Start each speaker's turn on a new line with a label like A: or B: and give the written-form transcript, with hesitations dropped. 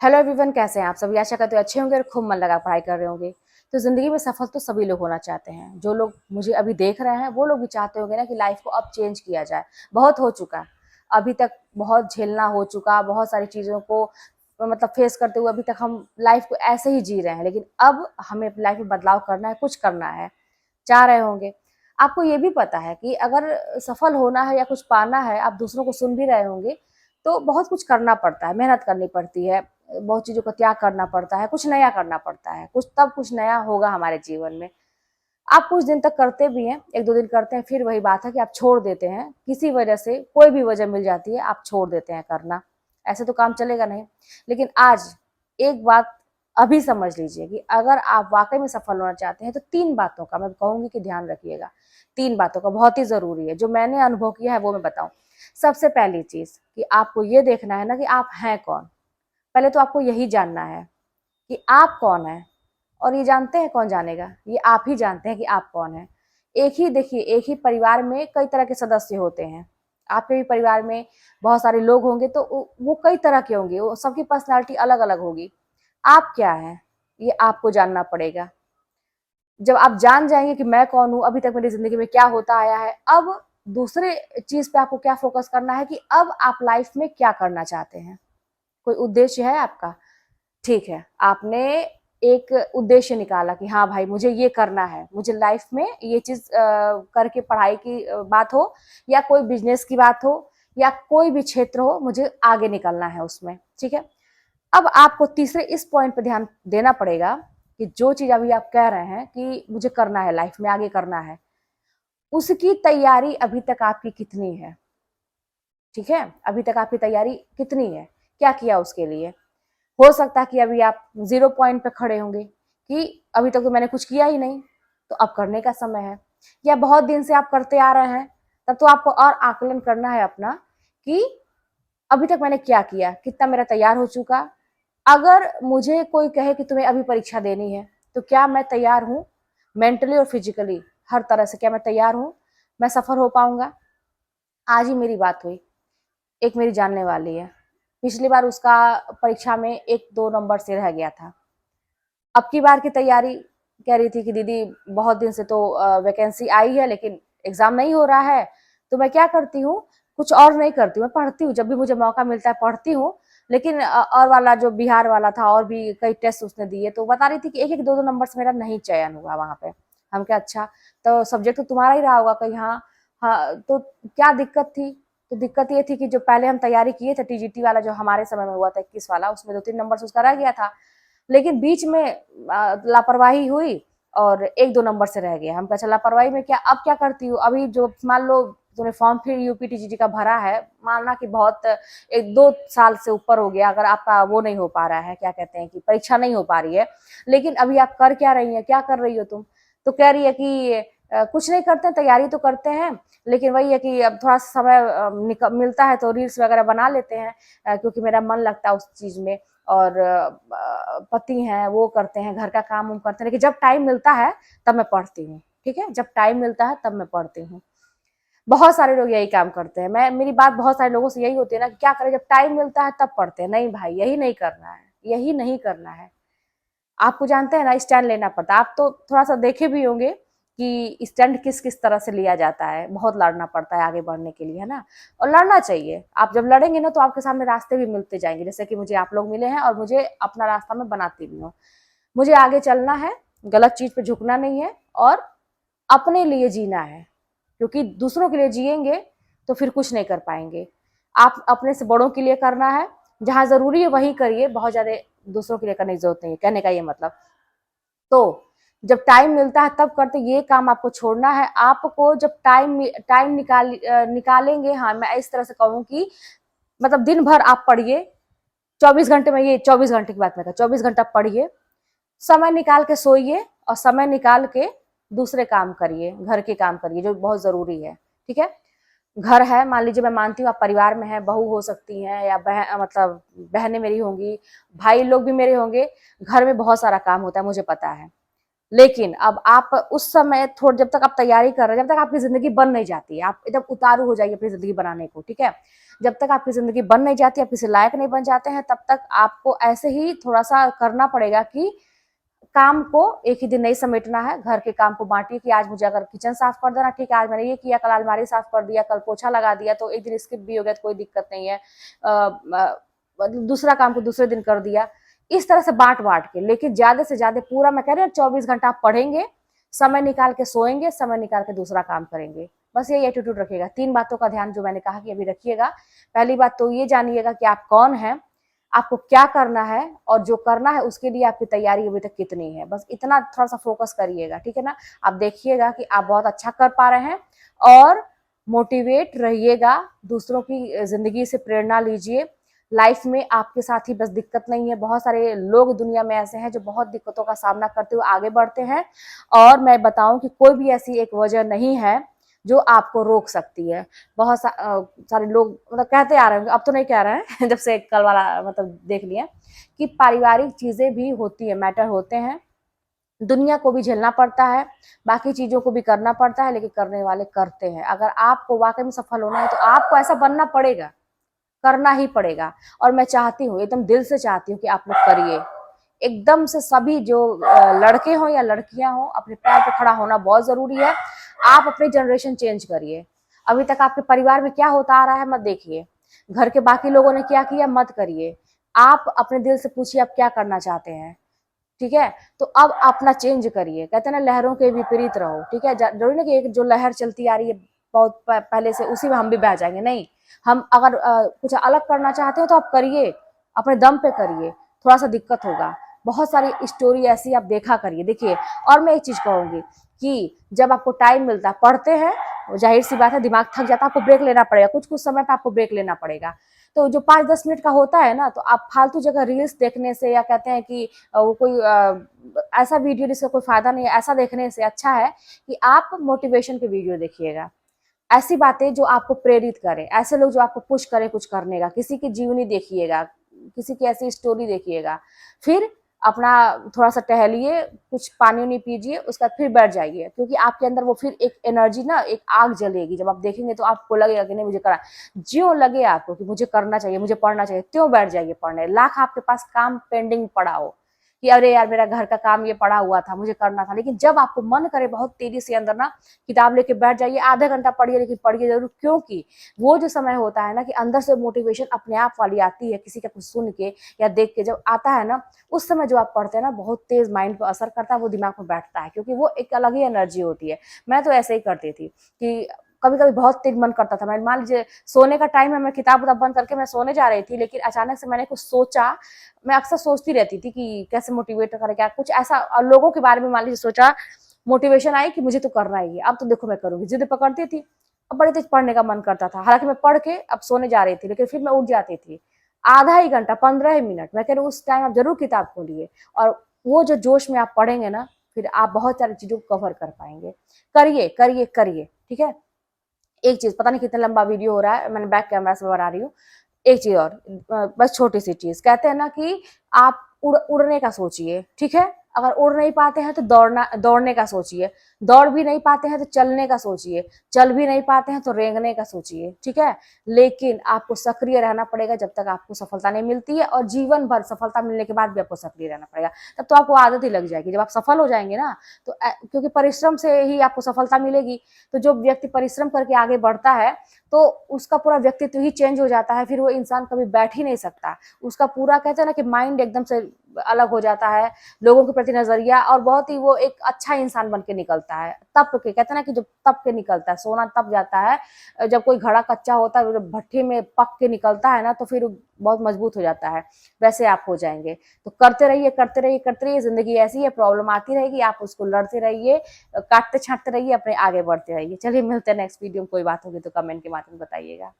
A: Hello everyone, कैसे हैं आप सभी। आशा करते हो अच्छे होंगे और खूब मन लगा पढ़ाई कर रहे होंगे। तो जिंदगी में सफल तो सभी लोग होना चाहते हैं। जो लोग मुझे अभी देख रहे हैं वो लोग भी चाहते होंगे ना कि लाइफ को अब चेंज किया जाए। बहुत हो चुका, अभी तक बहुत झेलना हो चुका, बहुत सारी चीज़ों को मतलब फेस करते हुए अभी तक हम लाइफ को ऐसे ही जी रहे हैं। लेकिन अब हमें अपनी लाइफ में बदलाव करना है, कुछ करना है। चाह रहे होंगे, आपको ये भी पता है कि अगर सफल होना है या कुछ पाना है, आप दूसरों को सुन भी रहे होंगे, तो बहुत कुछ करना पड़ता है, मेहनत करनी पड़ती है, बहुत चीज़ों का त्याग करना पड़ता है, कुछ नया करना पड़ता है, कुछ तब कुछ नया होगा हमारे जीवन में। आप कुछ दिन तक करते भी हैं, 1-2 दिन करते हैं, फिर वही बात है कि आप छोड़ देते हैं। किसी वजह से, कोई भी वजह मिल जाती है, आप छोड़ देते हैं करना। ऐसे तो काम चलेगा नहीं। लेकिन आज एक बात अभी समझ लीजिए कि अगर आप वाक़ई में सफल होना चाहते हैं, तो 3 बातों का मैं कहूँगी कि ध्यान रखिएगा। 3 बातों का बहुत ही ज़रूरी है, जो मैंने अनुभव किया है वो मैं बताऊँ। सबसे पहली चीज़ कि आपको ये देखना है ना कि आप हैं कौन? पहले तो आपको यही जानना है कि आप कौन हैं। और ये जानते हैं, कौन जानेगा, ये आप ही जानते हैं कि आप कौन हैं। एक ही देखिए, एक ही परिवार में कई तरह के सदस्य होते हैं। आपके भी परिवार में बहुत सारे लोग होंगे, तो वो कई तरह के होंगे, वो सबकी पर्सनैलिटी अलग अलग होगी। आप क्या हैं, ये आपको जानना पड़ेगा। जब आप जान जाएंगे कि मैं कौन हूँ, अभी तक मेरी जिंदगी में क्या होता आया है, अब दूसरे चीज पे आपको क्या फोकस करना है कि अब आप लाइफ में क्या करना चाहते हैं। कोई उद्देश्य है आपका? ठीक है, आपने एक उद्देश्य निकाला कि हाँ भाई, मुझे ये करना है, मुझे लाइफ में ये चीज करके, पढ़ाई की बात हो या कोई बिजनेस की बात हो या कोई भी क्षेत्र हो, मुझे आगे निकलना है उसमें। ठीक है, अब आपको तीसरे इस पॉइंट पे ध्यान देना पड़ेगा कि जो चीज अभी आप कह रहे हैं कि मुझे करना है, लाइफ में आगे करना है, उसकी तैयारी अभी तक आपकी कितनी है। ठीक है, अभी तक आपकी तैयारी कितनी है, क्या किया उसके लिए। हो सकता है कि अभी आप 0 पॉइंट पे खड़े होंगे कि अभी तक तो मैंने कुछ किया ही नहीं, तो अब करने का समय है। या बहुत दिन से आप करते आ रहे हैं, तब तो आपको और आकलन करना है अपना कि अभी तक मैंने क्या किया, कितना मेरा तैयार हो चुका। अगर मुझे कोई कहे कि तुम्हें अभी परीक्षा देनी है, तो क्या मैं तैयार हूँ, मेंटली और फिजिकली, हर तरह से क्या मैं तैयार हूँ, मैं सफल हो पाऊंगा। आज ही मेरी बात हुई, एक मेरी जानने वाली है, पिछली बार उसका परीक्षा में 1-2 नंबर से रह गया था। अब की बार की तैयारी कह रही थी कि दीदी बहुत दिन से तो वैकेंसी आई है, लेकिन एग्जाम नहीं हो रहा है, तो मैं क्या करती हूँ, कुछ और नहीं करती हूँ, मैं पढ़ती हूँ, जब भी मुझे मौका मिलता है पढ़ती हूँ। लेकिन और वाला जो बिहार वाला था, और भी कई टेस्ट उसने दिए, तो बता रही थी कि 1-1 2-2 नंबर से मेरा नहीं चयन हुआ वहां पे। हम क्या, अच्छा, तो सब्जेक्ट तो तुम्हारा ही रहा होगा कहीं। हाँ, हाँ, तो क्या दिक्कत थी? तो दिक्कत ये थी कि जो पहले हम तैयारी किए थे, टीजीटी वाला जो हमारे समय में हुआ था, 21 वाला, उसमें 2-3 नंबर से उसका रह गया था। लेकिन बीच में लापरवाही हुई और 1-2 नंबर से रह गया। हम कहा, अच्छा लापरवाही में क्या, अब क्या करती हूँ, अभी जो मान लो तूने फॉर्म फिर यूपीटीजीटी का भरा है, मानना कि बहुत 1-2 साल से ऊपर हो गया, अगर आपका वो नहीं हो पा रहा है, क्या कहते हैं कि परीक्षा नहीं हो पा रही है, लेकिन अभी आप कर क्या रही है, क्या कर रही हो तुम? तो कह रही है कि कुछ नहीं करते, तैयारी तो करते हैं, लेकिन वही है कि अब थोड़ा सा समय मिलता है तो रील्स वगैरह बना लेते हैं, क्योंकि मेरा मन लगता है उस चीज में। और पति हैं, वो करते हैं, घर का काम उम करते हैं, लेकिन जब टाइम मिलता है तब मैं पढ़ती हूँ। ठीक है, जब टाइम मिलता है तब मैं पढ़ती हूँ। बहुत सारे लोग यही काम करते हैं। मैं, मेरी बात बहुत सारे लोगों से यही होती है ना कि क्या करें, जब टाइम मिलता है तब पढ़ते हैं। नहीं भाई, यही नहीं करना है, यही नहीं करना है। आपको जानते हैं ना, स्टैंड लेना पड़ता है। आप तो थोड़ा सा देखे भी होंगे कि स्टैंड किस किस तरह से लिया जाता है, बहुत लड़ना पड़ता है आगे बढ़ने के लिए, है ना। और लड़ना चाहिए, आप जब लड़ेंगे ना तो आपके सामने रास्ते भी मिलते जाएंगे, जैसे कि मुझे आप लोग मिले हैं, और मुझे अपना रास्ता मैं बनाती भी हूँ। मुझे आगे चलना है, गलत चीज पे झुकना नहीं है, और अपने लिए जीना है, क्योंकि दूसरों के लिए जिएंगे तो फिर कुछ नहीं कर पाएंगे। आप अपने से बड़ों के लिए करना है, जहां जरूरी है वही करिए, बहुत ज्यादा दूसरों के लिए करने की जरूरत नहीं है, कहने का ये मतलब। तो जब टाइम मिलता है तब करते, ये काम आपको छोड़ना है। आपको जब टाइम टाइम निकालेंगे, हाँ मैं इस तरह से कहूँ कि मतलब दिन भर आप पढ़िए, 24 घंटे में, ये 24 घंटे की बात मैं 24 घंटा पढ़िए, समय निकाल के सोइए, और समय निकाल के दूसरे काम करिए, घर के काम करिए जो बहुत जरूरी है। ठीक है, घर है, मान लीजिए, मैं मानती हूँ आप परिवार में है, बहू हो सकती हैं, या मतलब बहनें मेरी होंगी, भाई लोग भी मेरे होंगे, घर में बहुत सारा काम होता है, मुझे पता है। लेकिन अब आप उस समय थोड़ा, जब तक आप तैयारी कर रहे हैं, जब तक आपकी जिंदगी बन नहीं जाती है, आप एकदम उतारू हो जाइए अपनी जिंदगी बनाने को, ठीक है। जब तक आपकी जिंदगी बन नहीं जाती, आप किसी लायक नहीं बन जाते हैं, तब तक आपको ऐसे ही थोड़ा सा करना पड़ेगा कि काम को एक ही दिन नहीं समेटना है। घर के काम को बांटिए कि आज मुझे अगर किचन साफ कर देना, ठीक है, आज मैंने ये किया, कल अलमारी साफ कर दिया, कल पोछा लगा दिया, तो एक दिन स्किप भी हो गया तो कोई दिक्कत नहीं है। दूसरा काम को दूसरे दिन कर दिया। इस तरह से बांट बांट के, लेकिन ज्यादा से ज्यादा पूरा, मैं कह रही हूँ 24 घंटा आप पढ़ेंगे, समय निकाल के सोएंगे, समय निकाल के दूसरा काम करेंगे। बस यही एटीट्यूड रखिएगा। 3 बातों का ध्यान जो मैंने कहा कि अभी रखिएगा। पहली बात तो ये जानिएगा कि आप कौन हैं, आपको क्या करना है, और जो करना है उसके लिए आपकी तैयारी अभी तक कितनी है, बस इतना थोड़ा सा फोकस करिएगा, ठीक है ना। आप देखिएगा कि आप बहुत अच्छा कर पा रहे हैं, और मोटिवेट रहिएगा, दूसरों की जिंदगी से प्रेरणा लीजिए। लाइफ में आपके साथ ही बस दिक्कत नहीं है, बहुत सारे लोग दुनिया में ऐसे हैं जो बहुत दिक्कतों का सामना करते हुए आगे बढ़ते हैं, और मैं बताऊं कि कोई भी ऐसी एक वजह नहीं है जो आपको रोक सकती है। बहुत सारे लोग मतलब कहते आ रहे हैं, अब तो नहीं कह रहे हैं जब से कल वाला मतलब देख लिया, कि पारिवारिक चीजें भी होती है, मैटर होते हैं, दुनिया को भी झेलना पड़ता है, बाकी चीजों को भी करना पड़ता है, लेकिन करने वाले करते हैं। अगर आपको वाकई में सफल होना है तो आपको ऐसा बनना पड़ेगा, करना ही पड़ेगा। और मैं चाहती हूँ, एकदम दिल से चाहती हूँ कि आप लोग करिए। एकदम से सभी जो लड़के हों या लड़कियां हों, अपने पैर पे खड़ा होना बहुत जरूरी है। आप अपनी जनरेशन चेंज करिए। अभी तक आपके परिवार में क्या होता आ रहा है मत देखिए, घर के बाकी लोगों ने क्या किया मत करिए। आप अपने दिल से पूछिए आप क्या करना चाहते हैं, ठीक है। तो अब अपना चेंज करिए। कहते हैं ना, लहरों के विपरीत रहो, ठीक है। जरूरी ना कि एक जो लहर चलती आ रही है बहुत पहले से, उसी में हम भी बह जाएंगे, नहीं। हम अगर कुछ अलग करना चाहते हो तो आप करिए, अपने दम पे करिए। थोड़ा सा दिक्कत होगा, बहुत सारी स्टोरी ऐसी आप देखा करिए, देखिए। और मैं एक चीज कहूंगी कि जब आपको टाइम मिलता है, पढ़ते हैं, जाहिर सी बात है दिमाग थक जाता है, आपको ब्रेक लेना पड़ेगा, कुछ कुछ समय पे आपको ब्रेक लेना पड़ेगा। तो जो 5-10 मिनट का होता है ना, तो आप फालतू जगह रील्स देखने से, या कहते हैं कि वो कोई ऐसा वीडियो जिसका कोई फायदा नहीं है, ऐसा देखने से अच्छा है कि आप मोटिवेशन के वीडियो देखिएगा। ऐसी बातें जो आपको प्रेरित करें, ऐसे लोग जो आपको पुश करें कुछ करने का, किसी की जीवनी देखिएगा, किसी की ऐसी स्टोरी देखिएगा। फिर अपना थोड़ा सा टहलिए, कुछ पानी उनी पीजिए, उसके बाद फिर बैठ जाइए, क्योंकि आपके अंदर वो फिर एक एनर्जी ना, एक आग जलेगी। जब आप देखेंगे तो आपको लगेगा कि नहीं मुझे करना, ज्यों लगे आपको कि मुझे करना चाहिए, मुझे पढ़ना चाहिए, त्यों बैठ जाइए पढ़ने। लाख आपके पास काम पेंडिंग पड़ा हो कि अरे यार मेरा घर का काम ये पड़ा हुआ था, मुझे करना था, लेकिन जब आपको मन करे बहुत तेजी से अंदर ना, किताब लेके बैठ जाइए, आधा घंटा पढ़िए, लेकिन पढ़िए जरूर। क्योंकि वो जो समय होता है ना कि अंदर से मोटिवेशन अपने आप वाली आती है, किसी का कुछ सुन के या देख के जब आता है ना, उस समय जो आप पढ़ते हैं ना, बहुत तेज माइंड पर असर करता है, वो दिमाग में बैठता है, क्योंकि वो एक अलग ही एनर्जी होती है। मैं तो ऐसे ही करती थी कि कभी कभी बहुत तेज मन करता था, मैं मान लीजिए सोने का टाइम है, मैं किताब उताब बंद करके मैं सोने जा रही थी, लेकिन अचानक से मैंने कुछ सोचा। मैं अक्सर सोचती रहती थी कि कैसे मोटिवेट करें, क्या कुछ ऐसा, और लोगों के बारे में मान लीजिए सोचा, मोटिवेशन आई कि मुझे तो करना ही है, अब तो देखो मैं करूंगी, जिद पकड़ती थी। अब बड़े तेज पढ़ने का मन करता था, हालांकि मैं पढ़ के अब सोने जा रही थी, लेकिन फिर मैं उठ जाती थी। आधा ही घंटा, 15 मिनट, मैं कह रही हूँ उस टाइम आप जरूर किताब खोलिए, और वो जो जोश में आप पढ़ेंगे ना, फिर आप बहुत सारी चीजों को कवर कर पाएंगे। करिए करिए करिए, ठीक है। एक चीज, पता नहीं कितना लंबा वीडियो हो रहा है, मैंने बैक कैमरा से बना रही हूँ। एक चीज और, बस छोटी सी चीज, कहते हैं ना कि आप उड़ने का सोचिए, ठीक है। अगर उड़ नहीं पाते हैं तो दौड़ने का सोचिए, दौड़ भी नहीं पाते हैं तो चलने का सोचिए, चल भी नहीं पाते हैं तो रेंगने का सोचिए, ठीक है। लेकिन आपको सक्रिय रहना पड़ेगा जब तक आपको सफलता नहीं मिलती है, और जीवन भर सफलता मिलने के बाद भी आपको सक्रिय रहना पड़ेगा। तब तो आपको आदत ही लग जाएगी, जब आप सफल हो जाएंगे ना, तो क्योंकि परिश्रम से ही आपको सफलता मिलेगी। तो जो व्यक्ति परिश्रम करके आगे बढ़ता है, तो उसका पूरा व्यक्तित्व ही चेंज हो जाता है, फिर वो इंसान कभी बैठ ही नहीं सकता। उसका पूरा, कहते हैं ना कि माइंड एकदम से अलग हो जाता है, लोगों के प्रति नजरिया, और बहुत ही वो एक अच्छा इंसान बन के निकलता है। तप के, कहते हैं ना कि जब तप के निकलता है, सोना तप जाता है। जब कोई घड़ा कच्चा होता है, जब भट्टी में पक के निकलता है ना, तो फिर बहुत मजबूत हो जाता है। वैसे आप हो जाएंगे। तो करते रहिए करते रहिए करते रहिए, जिंदगी ऐसी है, प्रॉब्लम आती रहेगी, आप उसको लड़ते रहिए, काटते छाटते रहिए, अपने आगे बढ़ते रहिए। चलिए मिलते हैं नेक्स्ट वीडियो में, कोई बात होगी तो कमेंट के माध्यम में बताइएगा।